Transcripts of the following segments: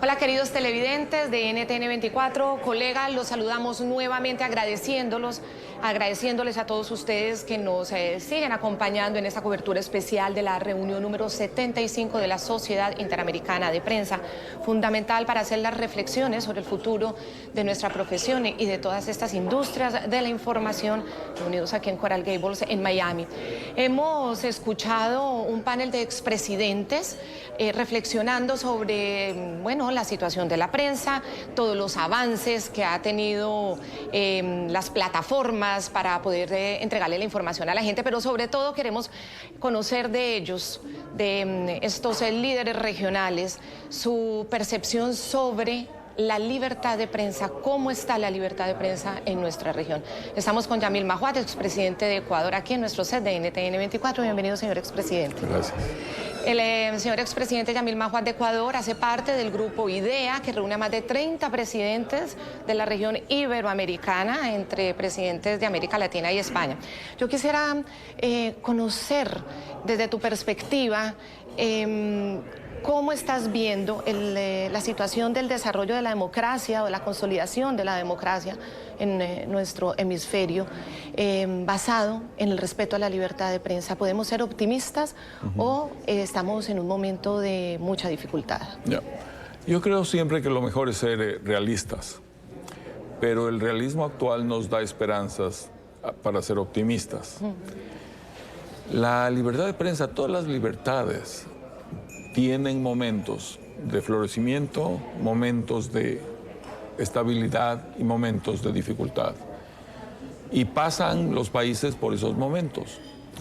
Hola queridos televidentes de NTN 24, colegas, los saludamos nuevamente agradeciéndoles a todos ustedes que nos siguen acompañando en esta cobertura especial de la reunión número 75 de la Sociedad Interamericana de Prensa, fundamental para hacer las reflexiones sobre el futuro de nuestra profesión y de todas estas industrias de la información reunidos aquí en Coral Gables, en Miami. Hemos escuchado un panel de expresidentes reflexionando sobre, la situación de la prensa, todos los avances que ha tenido las plataformas para poder entregarle la información a la gente, pero sobre todo queremos conocer de ellos, de estos líderes regionales, su percepción sobre la libertad de prensa, cómo está la libertad de prensa en nuestra región. Estamos con Yamil Mahuad, expresidente de Ecuador, aquí en nuestro set de NTN 24. Bienvenido, señor expresidente. Gracias. El señor expresidente Yamil Mahuad de Ecuador hace parte del grupo IDEA, que reúne a más de 30 presidentes de la región iberoamericana, entre presidentes de América Latina y España. Yo quisiera conocer desde tu perspectiva ¿cómo estás viendo la situación del desarrollo de la democracia o de la consolidación de la democracia en nuestro hemisferio basado en el respeto a la libertad de prensa? ¿Podemos ser optimistas o estamos en un momento de mucha dificultad? Yo creo siempre que lo mejor es ser realistas, pero el realismo actual nos da esperanzas para ser optimistas. La libertad de prensa, todas las libertades tienen momentos de florecimiento, momentos de estabilidad y momentos de dificultad. Y pasan los países por esos momentos.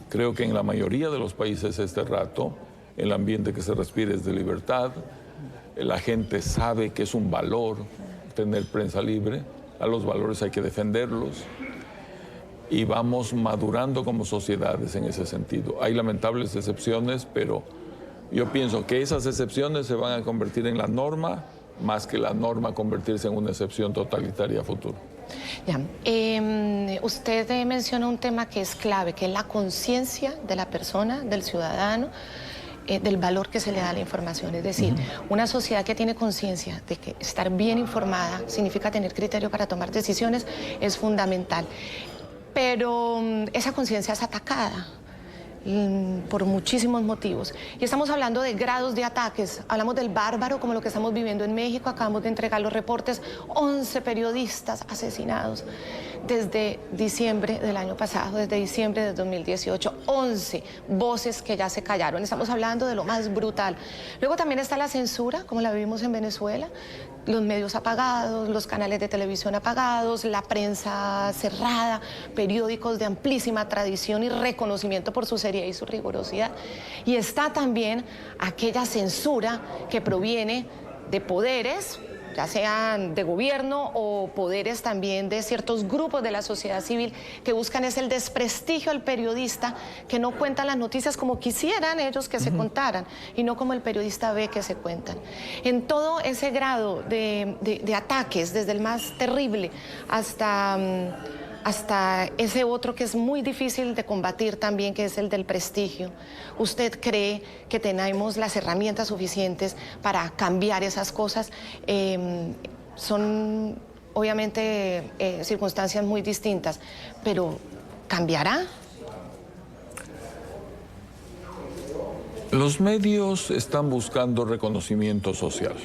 Creo que en la mayoría de los países este rato, el ambiente que se respira es de libertad, la gente sabe que es un valor tener prensa libre, a los valores hay que defenderlos, y vamos madurando como sociedades en ese sentido. Hay lamentables excepciones, pero yo pienso que esas excepciones se van a convertir en la norma, más que la norma convertirse en una excepción totalitaria a futuro. Ya. Usted menciona un tema que es clave, que es la conciencia de la persona, del ciudadano, del valor que se le da a la información. Es decir, una sociedad que tiene conciencia de que estar bien informada significa tener criterio para tomar decisiones es fundamental. Pero esa conciencia es atacada por muchísimos motivos. Y estamos hablando de grados de ataques. Hablamos del bárbaro, como lo que estamos viviendo en México. Acabamos de entregar los reportes, 11 periodistas asesinados desde diciembre del año pasado, desde diciembre de 2018. 11 voces que ya se callaron. Estamos hablando de lo más brutal. Luego también está la censura, como la vivimos en Venezuela. Los medios apagados, los canales de televisión apagados, la prensa cerrada, periódicos de amplísima tradición y reconocimiento por su seriedad y su rigurosidad. Y está también aquella censura que proviene de poderes, ya sean de gobierno o poderes también de ciertos grupos de la sociedad civil que buscan es el desprestigio al periodista, que no cuentan las noticias como quisieran ellos que se contaran y no como el periodista ve que se cuentan. En todo ese grado de ataques, desde el más terrible hasta ese otro que es muy difícil de combatir también, que es el del prestigio. ¿Usted cree que tenemos las herramientas suficientes para cambiar esas cosas? Son obviamente circunstancias muy distintas, pero ¿cambiará? Los medios están buscando reconocimiento social.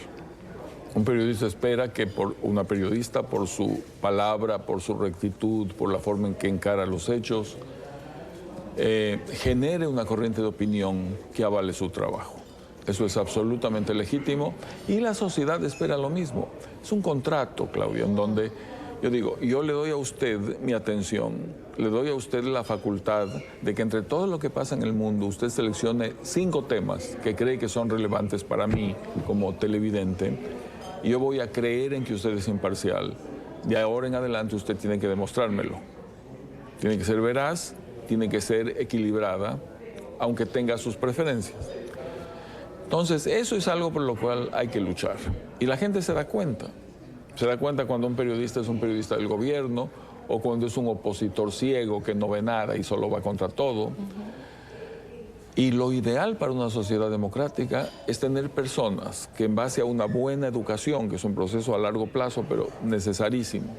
Un periodista espera que una periodista, por su palabra, por su rectitud, por la forma en que encara los hechos, genere una corriente de opinión que avale su trabajo. Eso es absolutamente legítimo y la sociedad espera lo mismo. Es un contrato, Claudia, en donde yo digo, yo le doy a usted mi atención, le doy a usted la facultad de que entre todo lo que pasa en el mundo, usted seleccione 5 temas que cree que son relevantes para mí como televidente. Y yo voy a creer en que usted es imparcial. De ahora en adelante usted tiene que demostrármelo. Tiene que ser veraz, tiene que ser equilibrada, aunque tenga sus preferencias. Entonces, eso es algo por lo cual hay que luchar. Y la gente se da cuenta. Se da cuenta cuando un periodista es un periodista del gobierno o cuando es un opositor ciego que no ve nada y solo va contra todo. Y lo ideal para una sociedad democrática es tener personas que en base a una buena educación, que es un proceso a largo plazo, pero necesarísimo,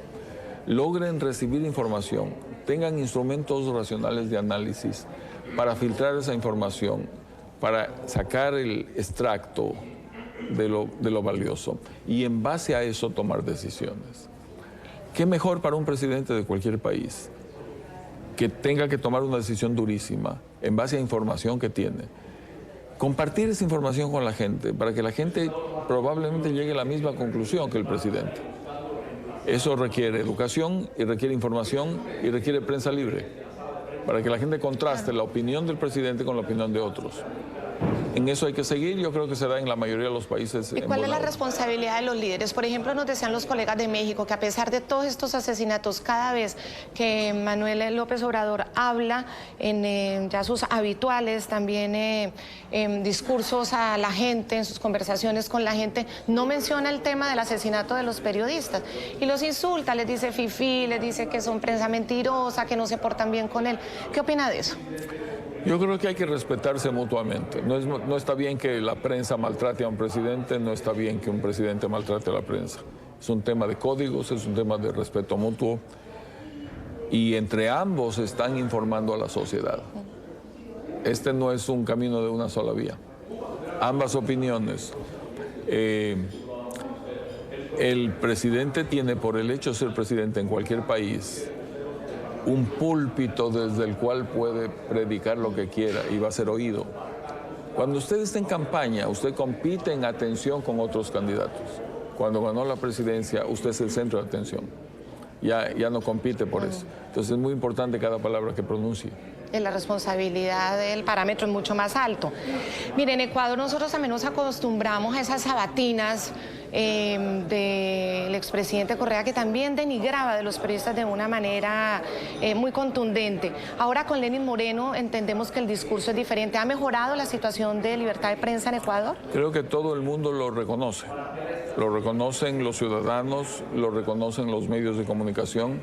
logren recibir información, tengan instrumentos racionales de análisis para filtrar esa información, para sacar el extracto de lo valioso y en base a eso tomar decisiones. ¿Qué mejor para un presidente de cualquier país que tenga que tomar una decisión durísima en base a información que tiene? Compartir esa información con la gente para que la gente probablemente llegue a la misma conclusión que el presidente. Eso requiere educación y requiere información y requiere prensa libre para que la gente contraste la opinión del presidente con la opinión de otros. En eso hay que seguir, yo creo que se da en la mayoría de los países. ¿Y cuál es la responsabilidad de los líderes? Por ejemplo, nos decían los colegas de México que a pesar de todos estos asesinatos, cada vez que Manuel López Obrador habla en ya sus habituales también discursos a la gente, en sus conversaciones con la gente, no menciona el tema del asesinato de los periodistas y los insulta, les dice fifí, les dice que son prensa mentirosa, que no se portan bien con él. ¿Qué opina de eso? Yo creo que hay que respetarse mutuamente. No está bien que la prensa maltrate a un presidente, no está bien que un presidente maltrate a la prensa. Es un tema de códigos, es un tema de respeto mutuo y entre ambos están informando a la sociedad. Este no es un camino de una sola vía. Ambas opiniones. El presidente tiene, por el hecho de ser presidente en cualquier país, un púlpito desde el cual puede predicar lo que quiera y va a ser oído. Cuando usted está en campaña, usted compite en atención con otros candidatos. Cuando ganó la presidencia, usted es el centro de atención. Ya no compite por eso. Entonces es muy importante cada palabra que pronuncie. La responsabilidad del parámetro es mucho más alto. Mire, en Ecuador nosotros también nos acostumbramos a esas sabatinas del expresidente Correa, que también denigraba de los periodistas de una manera muy contundente. Ahora con Lenín Moreno entendemos que el discurso es diferente. ¿Ha mejorado la situación de libertad de prensa en Ecuador? Creo que todo el mundo lo reconoce. Lo reconocen los ciudadanos, lo reconocen los medios de comunicación.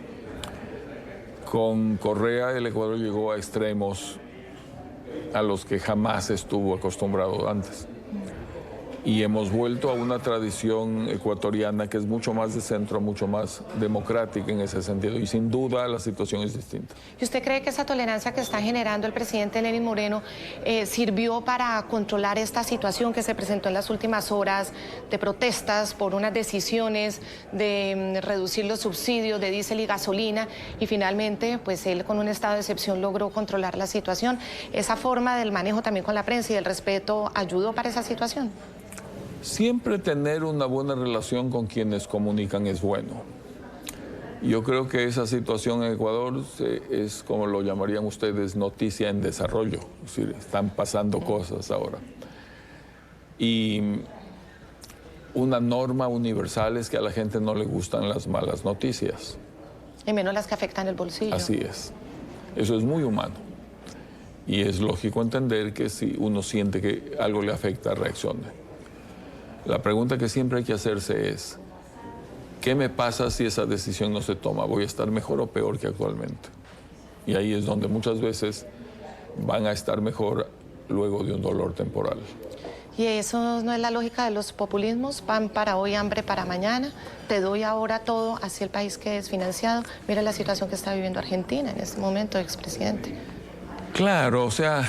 Con Correa el Ecuador llegó a extremos a los que jamás estuvo acostumbrado antes. Y hemos vuelto a una tradición ecuatoriana que es mucho más de centro, mucho más democrática en ese sentido. Y sin duda la situación es distinta. ¿Y usted cree que esa tolerancia que está generando el presidente Lenín Moreno sirvió para controlar esta situación que se presentó en las últimas horas de protestas por unas decisiones de reducir los subsidios de diésel y gasolina? Y finalmente, pues él con un estado de excepción logró controlar la situación. ¿Esa forma del manejo también con la prensa y del respeto ayudó para esa situación? Siempre tener una buena relación con quienes comunican es bueno. Yo creo que esa situación en Ecuador es, como lo llamarían ustedes, noticia en desarrollo. Es decir, están pasando cosas ahora. Y una norma universal es que a la gente no le gustan las malas noticias. Y menos las que afectan el bolsillo. Así es. Eso es muy humano. Y es lógico entender que si uno siente que algo le afecta, reaccione. La pregunta que siempre hay que hacerse es, ¿qué me pasa si esa decisión no se toma? ¿Voy a estar mejor o peor que actualmente? Y ahí es donde muchas veces van a estar mejor luego de un dolor temporal. ¿Y eso no es la lógica de los populismos? Pan para hoy, hambre para mañana. Te doy ahora todo hacia el país que es financiado. Mira la situación que está viviendo Argentina en este momento, expresidente. Claro, o sea,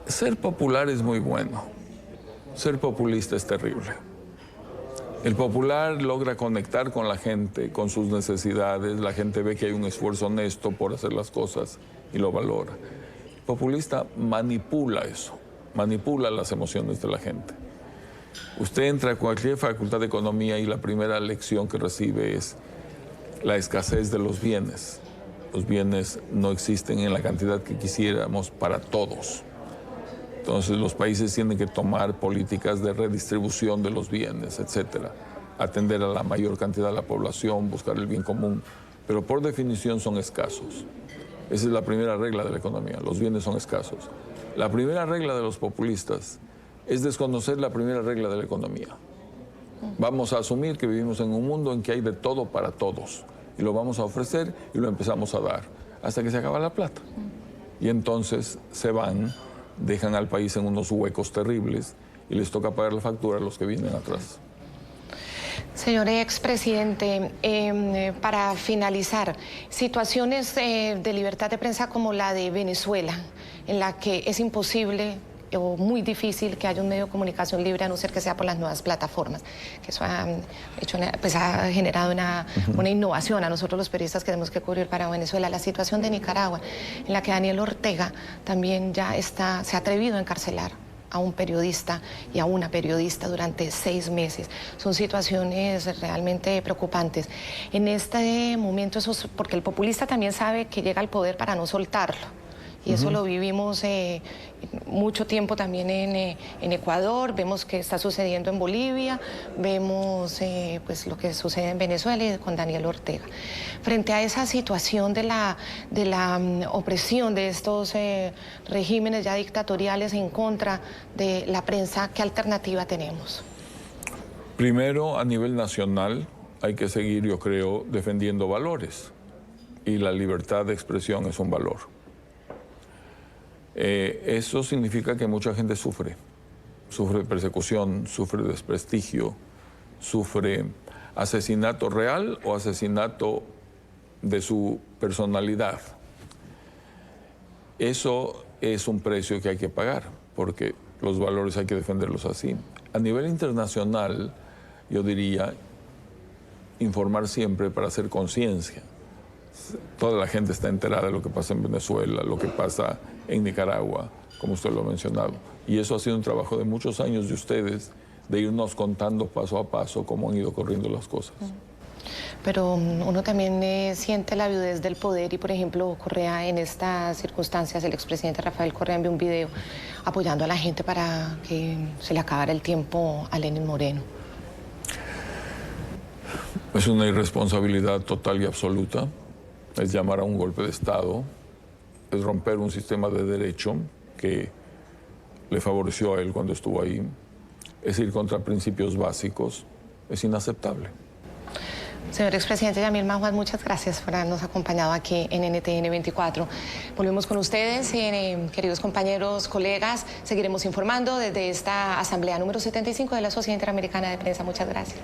ser popular es muy bueno. Ser populista es terrible. El popular logra conectar con la gente, con sus necesidades. La gente ve que hay un esfuerzo honesto por hacer las cosas y lo valora. El populista manipula eso, manipula las emociones de la gente. Usted entra a cualquier facultad de economía y la primera lección que recibe es la escasez de los bienes. Los bienes no existen en la cantidad que quisiéramos para todos. Entonces los países tienen que tomar políticas de redistribución de los bienes, etcétera, atender a la mayor cantidad de la población, buscar el bien común, pero por definición son escasos. Esa es la primera regla de la economía, los bienes son escasos. La primera regla de los populistas es desconocer la primera regla de la economía. Vamos a asumir que vivimos en un mundo en que hay de todo para todos y lo vamos a ofrecer y lo empezamos a dar hasta que se acaba la plata. y entonces se van, dejan al país en unos huecos terribles y les toca pagar la factura a los que vienen atrás. Señor expresidente, para finalizar, situaciones de libertad de prensa como la de Venezuela, en la que es imposible o muy difícil que haya un medio de comunicación libre a no ser que sea por las nuevas plataformas, que eso ha generado una innovación a nosotros los periodistas que tenemos que cubrir para Venezuela. La situación de Nicaragua, en la que Daniel Ortega también ya se ha atrevido a encarcelar a un periodista y a una periodista durante 6 meses. Son situaciones realmente preocupantes. En este momento, porque el populista también sabe que llega al poder para no soltarlo. Y eso lo vivimos mucho tiempo también en Ecuador, vemos que está sucediendo en Bolivia, vemos pues lo que sucede en Venezuela y con Daniel Ortega. Frente a esa situación de la opresión de estos regímenes ya dictatoriales en contra de la prensa, ¿qué alternativa tenemos? Primero, a nivel nacional, hay que seguir, yo creo, defendiendo valores. Y la libertad de expresión es un valor. Eso significa que mucha gente sufre persecución, sufre desprestigio, sufre asesinato real o asesinato de su personalidad. Eso es un precio que hay que pagar, porque los valores hay que defenderlos así. A nivel internacional, yo diría, informar siempre para hacer conciencia. Toda la gente está enterada de lo que pasa en Venezuela, lo que pasa en Nicaragua, como usted lo ha mencionado. Y eso ha sido un trabajo de muchos años de ustedes, de irnos contando paso a paso cómo han ido corriendo las cosas. Pero uno también siente la viudez del poder y, por ejemplo, Correa, en estas circunstancias, el expresidente Rafael Correa envió un video apoyando a la gente para que se le acabara el tiempo a Lenín Moreno. Es una irresponsabilidad total y absoluta. Es llamar a un golpe de Estado, es romper un sistema de derecho que le favoreció a él cuando estuvo ahí, es ir contra principios básicos, es inaceptable. Señor expresidente Yamil Mahuad, muchas gracias por habernos acompañado aquí en NTN 24. Volvemos con ustedes, queridos compañeros, colegas. Seguiremos informando desde esta asamblea número 75 de la Sociedad Interamericana de Prensa. Muchas gracias.